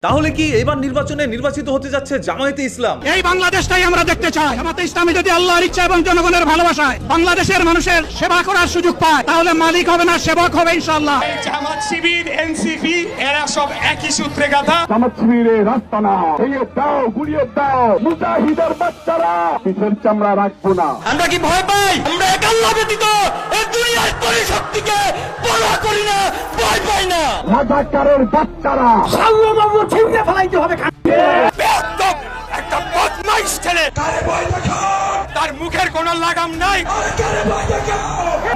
তাহলে কি এবার নির্বাচনে নির্বাচিত হতে যাচ্ছে জামায়াতে ইসলাম? এই বাংলাদেশটাই আমরা দেখতে চাই। জামাতে ইসলামী যদি আল্লাহর ইচ্ছা এবং জনগণের ভালোবাসায় বাংলাদেশের মানুষের সেবা করার সুযোগ পায়, তাহলে মালিক হবে না, সেবক হবে ইনশাআল্লাহ। এই জামাত শিবির, এনসিপি এরা সব একই সূত্রে গাঁথা। জামাত শিবিরের রাস্তা না, ভেঙে দাও, গুড়িয়ে দাও, মুজাহিদের বাচ্চারা, পিছের চামড়া রাখবো না। আমরা কি ভয় পাই? আমরা এক আল্লাহ ব্যতীত এই দুনিয়ার কোন শক্তিকে পরোয়া করি না, ভয় পাই না। রাজাকারের বাচ্চারা সাল্লাল্লাহু ছিঁড়ে ফেলাইতে হবে। বেয়াদব একটা বদমাইশ ছেলে, তার মুখের কোনো লাগাম নাই।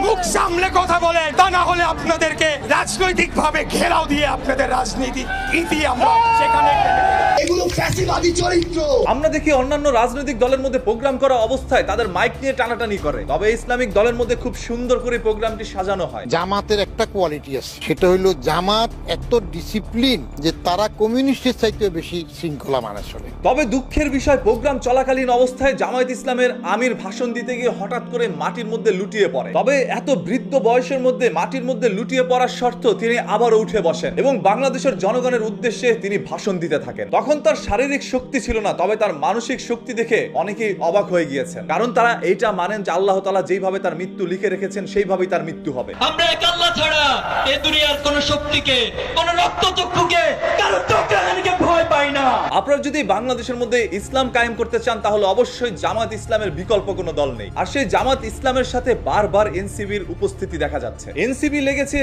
মুখ সামলে কথা বলেন, তা না হলে আপনাদেরকে রাজনৈতিক ভাবে ঘেরাও দিয়ে আপনাদের রাজনীতি ইতি আমরা সেখানে এগুলো ফ্যাসিবাদী চরিত্র। আমরা দেখি অন্যান্য রাজনৈতিক দলের মধ্যে প্রোগ্রাম করা অবস্থায় তাদের মাইক নিয়ে টানাটানি করে, তবে ইসলামিক দলের মধ্যে খুব সুন্দর করে প্রোগ্রামটি সাজানো হয়। জামাতের একটা কোয়ালিটি আছে, সেটা হইলো জামাত এত ডিসিপ্লিন যে তারা কমিউনিস্টের চাইতে বেশি শৃঙ্খলা মানে চলে। তবে দুঃখের বিষয়, প্রোগ্রাম চলাকালীন অবস্থায় জামায়াত ইসলামের আমির ভাষণ দিতে গিয়ে হঠাৎ করে মাটির মধ্যে লুটিয়ে পড়ে। তবে এত বৃদ্ধ বয়সের মধ্যে মাটির মধ্যে লুটিয়ে পড়ার সত্ত্বেও তিনি আবারও উঠে বসেন এবং বাংলাদেশের জনগণের উদ্দেশ্যে তিনি ভাষণ দিতে থাকেন। তখন তার শারীরিক শক্তি ছিল না, তবে তার মানসিক শক্তি দেখে অনেকেই অবাক হয়ে গিয়েছেন, কারণ তারা এইটা মানেন যে আল্লাহ তাআলা যেইভাবে তার মৃত্যু লিখে রেখেছেন সেইভাবেই তার মৃত্যু হবে। আমরা এক আল্লাহ ছাড়া এই দুনিয়ার কোন শক্তিকে, কোন রক্তচক্ষুকে, কারো চোখকে ভয় পাই না। আপনারা যদি বাংলাদেশের মধ্যে ইসলাম কায়েম করতে চান, তাহলে অবশ্যই জামাত ইসলামের বিকল্প কোনো দল নেই। আর সেই জামাত ইসলামের সাথে বারবার এনসিবির উপস্থিতি দেখা যাচ্ছে। এনসিবি লেগেছে